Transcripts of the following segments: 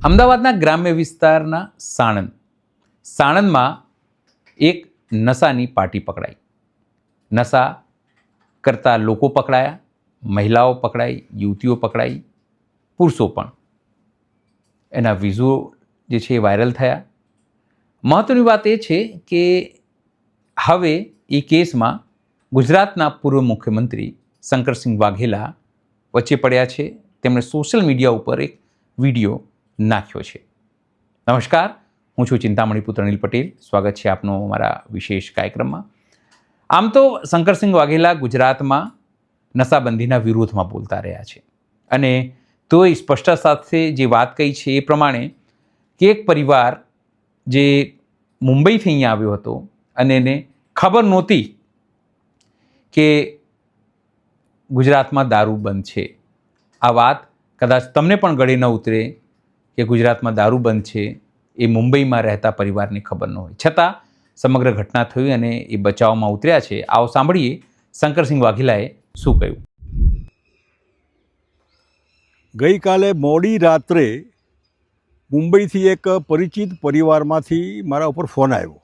અમદાવાદના ગ્રામ્ય વિસ્તારના સાણંદમાં એક નશાની પાર્ટી પકડાઈ. નશા કરતા લોકો પકડાયા, મહિલાઓ પકડાઈ, યુવતીઓ પકડાઈ, પુરુષો પણ. એના વિઝુઅલ જે છે એ વાયરલ થયા. મહત્ત્વની વાત એ છે કે હવે એ કેસમાં ગુજરાતના પૂર્વ મુખ્યમંત્રી શંકરસિંહ વાઘેલા વચ્ચે પડ્યા છે. તેમણે સોશિયલ મીડિયા ઉપર એક વિડીયો નાખ્યો છે. નમસ્કાર, હું છું ચિંતામણી પુત્ર અનિલ પટેલ. સ્વાગત છે આપનો અમારા વિશેષ કાર્યક્રમમાં. આમ તો શંકરસિંહ વાઘેલા ગુજરાતમાં નશાબંધીના વિરોધમાં બોલતા રહ્યા છે અને તો એ સ્પષ્ટતા સાથે જે વાત કહી છે એ પ્રમાણે કે એક પરિવાર જે મુંબઈથી અહીંયા આવ્યો હતો અને એને ખબર નહોતી કે ગુજરાતમાં દારૂ બંધ છે. આ વાત કદાચ તમને પણ ગળે ન ઉતરે કે ગુજરાતમાં દારૂ બંધ છે, એ મુંબઈમાં રહેતા પરિવારને ખબર ન હોય. છતાં સમગ્ર ઘટના થઈ અને એ બચાવમાં ઉતર્યા છે. આવો સાંભળીએ શંકરસિંહ વાઘેલાએ શું કહ્યું. ગઈકાલે મોડી રાત્રે મુંબઈથી એક પરિચિત પરિવારમાંથી મારા ઉપર ફોન આવ્યો.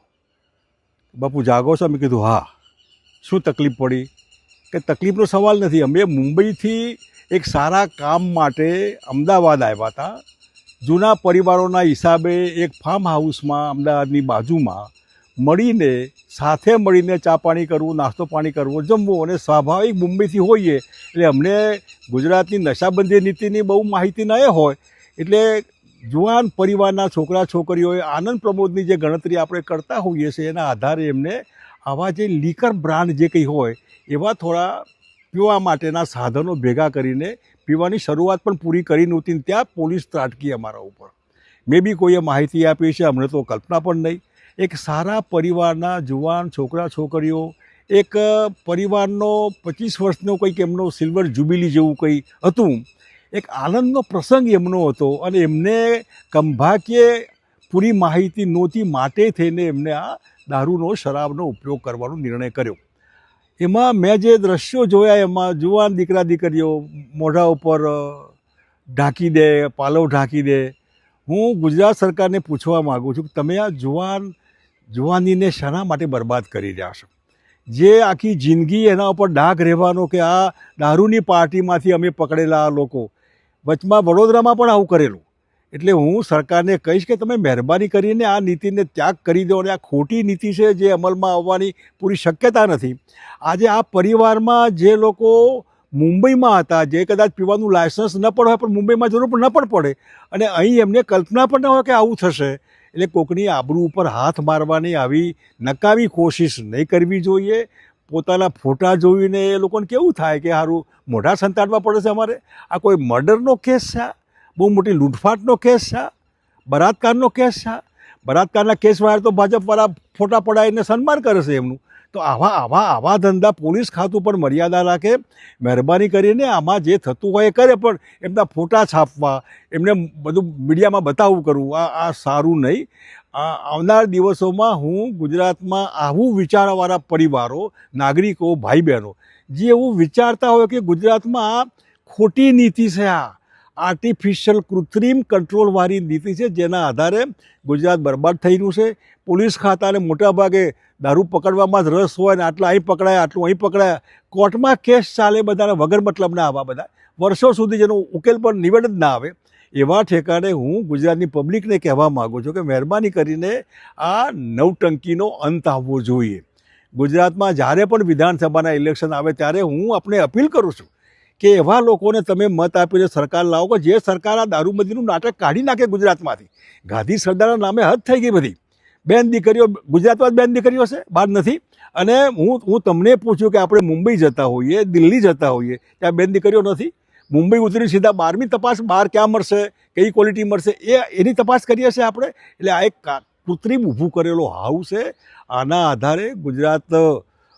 બાપુ જાગો છો? મેં કીધું હા. શું તકલીફ પડી? કે તકલીફનો સવાલ નથી, અમે મુંબઈથી એક સારા કામ માટે અમદાવાદ આવ્યા હતા. જૂના પરિવારોના હિસાબે એક ફાર્મ હાઉસમાં અમદાવાદની બાજુમાં મળીને સાથે મળીને ચા પાણી કરવું, નાસ્તો પાણી કરવો, જમવું. અને સ્વાભાવિક મુંબઈથી હોઈએ એટલે અમને ગુજરાતની નશાબંધી નીતિની બહુ માહિતી ન હોય એટલે જુવાન પરિવારના છોકરા છોકરીઓએ આનંદ પ્રમોદની જે ગણતરી આપણે કરતા હોઈએ છીએ એના આધારે એમને આવા જે લીકર બ્રાન્ડ જે કંઈ હોય એવા થોડા પીવા માટેના સાધનો ભેગા કરીને પીવાની શરૂઆત પણ પૂરી કરી નહોતી. ત્યાં પોલીસ ત્રાટકી અમારા ઉપર. મે બી કોઈએ માહિતી આપી છે, અમને તો કલ્પના પણ નહીં. એક સારા પરિવારના જુવાન છોકરા છોકરીઓ, એક પરિવારનો 25 વર્ષનો કંઈક એમનો સિલ્વર જ્યુબિલી જેવું કંઈ હતું. એક આનંદનો પ્રસંગ એમનો હતો અને એમને કંભાકીય પૂરી માહિતી નહોતી માટે થઈને એમને આ દારૂનો શરાબનો ઉપયોગ કરવાનો નિર્ણય કર્યો. એમાં મેં જે દ્રશ્યો જોયા એમાં જુવાન દીકરા દીકરીઓ મોઢા ઉપર ઢાંકી દે, પાલવ ઢાંકી દે. હું ગુજરાત સરકારને પૂછવા માગું છું કે તમે આ જુવાનીને શાના માટે બરબાદ કરી રહ્યા છો? જે આખી જિંદગી એના ઉપર ડાઘ રહેવાનો કે આ દારૂની પાર્ટીમાંથી અમે પકડેલા આ લોકો. વચમાં વડોદરામાં પણ આવું કરેલું. એટલે હું સરકારને કહીશ કે તમે મહેરબાની કરીને આ નીતિને ત્યાગ કરી દો અને આ ખોટી નીતિ છે જે અમલમાં આવવાની પૂરી શક્યતા નથી. આજે આ પરિવારમાં જે લોકો મુંબઈમાં હતા, જે કદાચ પીવાનું લાયસન્સ ન પણ હોય પણ મુંબઈમાં જરૂર પણ ન પણ પડે અને અહીં એમને કલ્પના પણ ન હોય કે આવું થશે. એટલે કોકની આબરૂ ઉપર હાથ મારવાની આવી નકામી કોશિશ નહીં કરવી જોઈએ. પોતાના ફોટા જોઈને એ લોકોને કેવું થાય કે સારું મોઢા સંતાડવા પડે છે અમારે. આ કોઈ મર્ડરનો કેસ છે? બહુ મોટી લૂંટફાટનો કેસ છે? બળાત્કારનો કેસ છે? બળાત્કારના કેસવાળા તો ભાજપવાળા ફોટા પડાવીને સન્માન કરે છે એમનું. તો આવા ધંધા પોલીસ ખાતું પણ મર્યાદા રાખે. મહેરબાની કરીને આમાં જે થતું હોય એ કરે, પણ એમના ફોટા છાપવા, એમને બધું મીડિયામાં બતાવવું કરવું આ સારું નહીં. આવનાર દિવસોમાં હું ગુજરાતમાં આવું વિચારવાળા પરિવારો, નાગરિકો, ભાઈ બહેનો જે એવું વિચારતા હોય કે ગુજરાતમાં આ ખોટી નીતિ છે, આ આર્ટિફિશિયલ કૃત્રિમ કંટ્રોલવાળી નીતિ છે જેના આધારે ગુજરાત બરબાદ થઈ રહ્યું છે. પોલીસ ખાતાને મોટાભાગે દારૂ પકડવામાં જ રસ હોય ને આટલા અહીં પકડાયા, આટલું અહીં પકડાયા, કોર્ટમાં કેસ ચાલે બધાને વગર મતલબના આવા બધા વર્ષો સુધી જેનો ઉકેલ પણ નિવેડ જ ના આવે. એવા ઠેકાણે હું ગુજરાતની પબ્લિકને કહેવા માગું છું કે મહેરબાની કરીને આ નવટંકીનો અંત આવવો જોઈએ. ગુજરાતમાં જ્યારે પણ વિધાનસભાના ઇલેક્શન આવે ત્યારે હું આપણે અપીલ કરું છું કે એવા લોકોને તમે મત આપીને સરકાર લાવો કે જે સરકાર આ દારૂબંધીનું નાટક કાઢી નાખે ગુજરાતમાંથી. ગાંધી સરદારના નામે હદ થઈ ગઈ બધી. બેન દીકરીઓ ગુજરાતમાં જ બેન દીકરીઓ છે, બહાર નથી. અને હું તમને પૂછ્યું કે આપણે મુંબઈ જતા હોઈએ, દિલ્હી જતા હોઈએ, ત્યાં બેન દીકરીઓ નથી. મુંબઈ ઉતરી સીધા 12મી તપાસ બહાર ક્યાં મળશે, કઈ ક્વોલિટી મળશે એની તપાસ કરીએ છીએ આપણે. એટલે આ એક કૃત્રિમ ઊભું કરેલો હાઉસ છે. આના આધારે ગુજરાત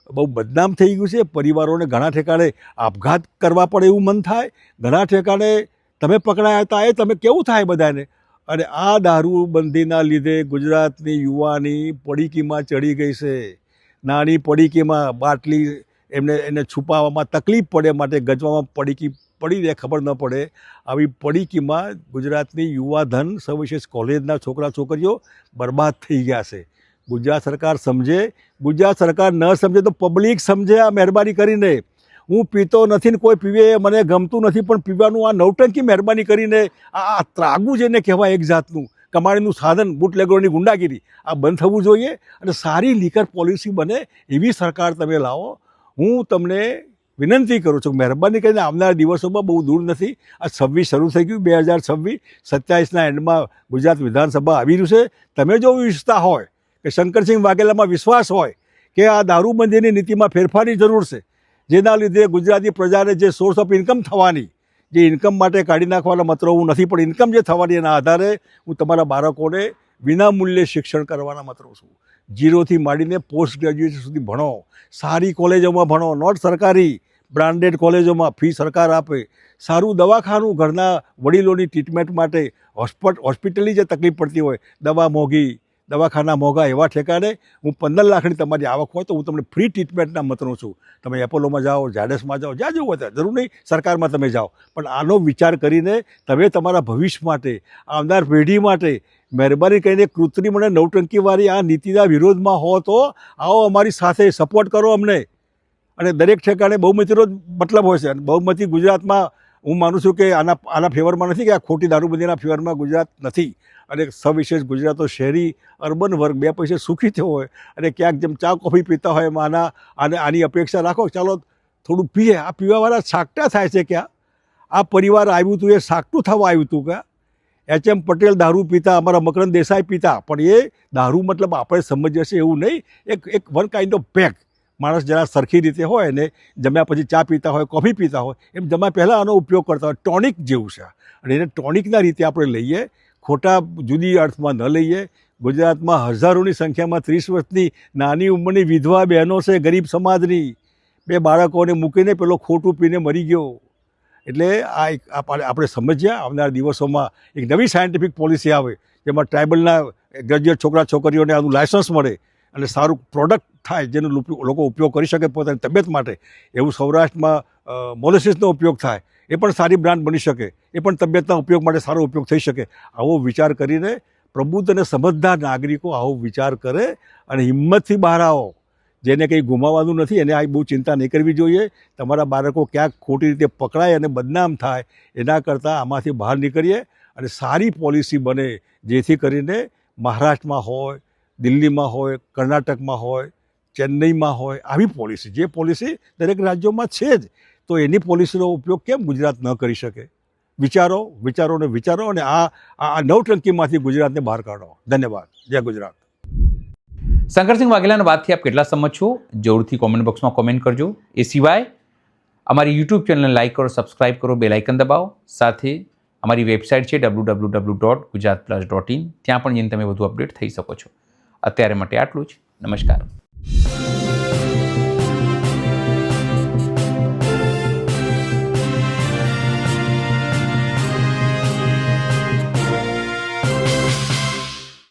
બહુ બદનામ થઈ ગયું છે. પરિવારોને ઘણા ઠેકાણે આપઘાત કરવા પડે એવું મન થાય. ઘણા ઠેકાણે તમે પકડાયા હતા એ તમે કેવું થાય બધાને. અને આ દારૂબંધીના લીધે ગુજરાતની યુવાની પડીકીમાં ચડી ગઈ છે. નાની પડીકીમાં બાટલી એને છુપાવવામાં તકલીફ પડે માટે ગજવામાં પડીકી પડી રહે ખબર ન પડે આવી પડીકીમાં ગુજરાતની યુવાધન સવિશેષ કોલેજના છોકરા છોકરીઓ બરબાદ થઈ ગયા છે. ગુજરાત સરકાર સમજે, ગુજરાત સરકાર ન સમજે તો પબ્લિક સમજે. આ મહેરબાની કરીને હું પીતો નથી ને કોઈ પીવે મને ગમતું નથી, પણ પીવાનું આ નવટંકી મહેરબાની કરીને આ ત્રાગુ જેને કહેવાય એક જાતનું કમાણીનું સાધન, બુટલેગરોની ગુંડાગીરી, આ બંધ થવું જોઈએ અને સારી લીકર પોલિસી બને એવી સરકાર તમે લાવો. હું તમને વિનંતી કરું છું, મહેરબાની કરીને આવનાર દિવસોમાં બહુ દૂર નથી, આ 26 શરૂ થઈ ગયું, 2026, 27ના એન્ડમાં ગુજરાત વિધાનસભા આવી રહ્યું છે. તમે જો ઈચ્છતા હોય કે શંકરસિંહ વાઘેલામાં વિશ્વાસ હોય કે આ દારૂબંધીની નીતિમાં ફેરફારની જરૂર છે, જેના લીધે ગુજરાતી પ્રજાને જે સોર્સ ઓફ ઇન્કમ થવાની, જે ઇન્કમ માટે કાઢી નાખવાના મતલબ હું નથી, પણ ઇન્કમ જે થવાની એના આધારે હું તમારા બાળકોને વિનામૂલ્યે શિક્ષણ કરવાના મતલબ છું. 0થી માંડીને પોસ્ટ ગ્રેજ્યુએશન સુધી ભણો, સારી કોલેજોમાં ભણો, નોટ સરકારી બ્રાન્ડેડ કોલેજોમાં, ફી સરકાર આપે, સારું દવાખાનું ઘરના વડીલોની ટ્રીટમેન્ટ માટે, હોસ્પિટલની જે તકલીફ પડતી હોય, દવા મોંઘી, દવાખાના મોંઘા, એવા ઠેકાણે હું 15 લાખની તમારી આવક હોય તો હું તમને ફ્રી ટ્રીટમેન્ટના મતનો છું. તમે એપોલોમાં જાઓ, ઝાયડસમાં જાઓ, જ્યાં જવું હોય જરૂર નહીં સરકારમાં તમે જાઓ, પણ આનો વિચાર કરીને તમે તમારા ભવિષ્ય માટે, આવનાર પેઢી માટે મહેરબાની કરીને કૃત્રિમ અને નવટંકીવાળી આ નીતિના વિરોધમાં હો તો આવો અમારી સાથે, સપોર્ટ કરો અમને. અને દરેક ઠેકાણે બહુમતીનો જ મતલબ હોય છે. અને બહુમતી ગુજરાતમાં હું માનું છું કે આના ફેવરમાં નથી, કે આ ખોટી દારૂબંધીના ફેવરમાં ગુજરાત નથી. અને સવિશેષ ગુજરાતો શહેરી અર્બન વર્ગ 2 પૈસે સુખી થયો હોય અને ક્યાંક જેમ ચા કોફી પીતા હોય એમાં આની અપેક્ષા રાખો, ચાલો થોડું પીએ. આ પીવાવાળા સાકટા થાય છે ક્યાં? આ પરિવાર આવ્યું હતું એ સાકટું થવા આવ્યું હતું ક્યાં? HM પટેલ દારૂ પીતા, અમારા મકરંદ દેસાઈ પીતા, પણ એ દારૂ મતલબ આપણે સમજીએ છીએ એવું નહીં. એક વન કાઇન્ડ ઓફ પેક. માણસ જરા સરખી રીતે હોય ને જમ્યા પછી ચા પીતા હોય, કોફી પીતા હોય, એમ જમ્યા પહેલાં આનો ઉપયોગ કરતા હોય. ટોનિક જેવું છે અને એને ટોનિકના રીતે આપણે લઈએ, ખોટા જુદી અર્થમાં ન લઈએ. ગુજરાતમાં હજારોની સંખ્યામાં 30 વર્ષની નાની ઉંમરની વિધવા બહેનો છે, ગરીબ સમાજની, 2 બાળકોને મૂકીને પેલો ખોટું પીને મરી ગયો. એટલે આપણે સમજ્યા આવનાર દિવસોમાં એક નવી સાયન્ટિફિક પોલિસી આવે, જેમાં ટ્રાઇબલના ગ્રેજ્યુએટ છોકરા છોકરીઓને આનું લાયસન્સ મળે અને સારું પ્રોડક્ટ થાય જેનો લોકો ઉપયોગ કરી શકે પોતાની તબિયત માટે. એવું સૌરાષ્ટ્રમાં મોલેસિસનો ઉપયોગ થાય, એ પણ સારી બ્રાન્ડ બની શકે, એ પણ તબિયતના ઉપયોગ માટે સારો ઉપયોગ થઈ શકે. આવો વિચાર કરીને પ્રબુદ્ધ અને સમજદાર નાગરિકો આવો વિચાર કરે અને હિંમતથી બહાર આવો. જેને કંઈ ગુમાવવાનું નથી એને આ બહુ ચિંતા નહીં કરવી જોઈએ. તમારા બાળકો ક્યાંક ખોટી રીતે પકડાય અને બદનામ થાય એના કરતાં આમાંથી બહાર નીકળીએ અને સારી પોલિસી બને, જેથી કરીને મહારાષ્ટ્રમાં હોય, દિલ્હીમાં હોય, કર્ણાટકમાં હોય, ચેન્નઈમાં હોય, આવી પોલિસી, જે પોલિસી દરેક રાજ્યોમાં છે જ, તો એની પોલિસીનો ઉપયોગ કેમ ગુજરાત ન કરી શકે? વિચારો અને આ નવટંકીમાંથી ગુજરાતને બહાર કાઢો. ધન્યવાદ. જય ગુજરાત. શંકરસિંહ વાઘેલાની વાતથી આપ કેટલા સહમત છો? જરૂરથી કોમેન્ટ બોક્સમાં કોમેન્ટ કરજો. એ સિવાય અમારી યુટ્યુબ ચેનલને લાઇક કરો, સબસ્ક્રાઇબ કરો, બેલ આઇકન દબાવો. સાથે અમારી વેબસાઇટ છે www.gujaratplus.in, ત્યાં પણ જઈને તમે વધુ અપડેટ થઈ શકો છો. અત્યારે માટે આટલું જ. નમસ્કાર.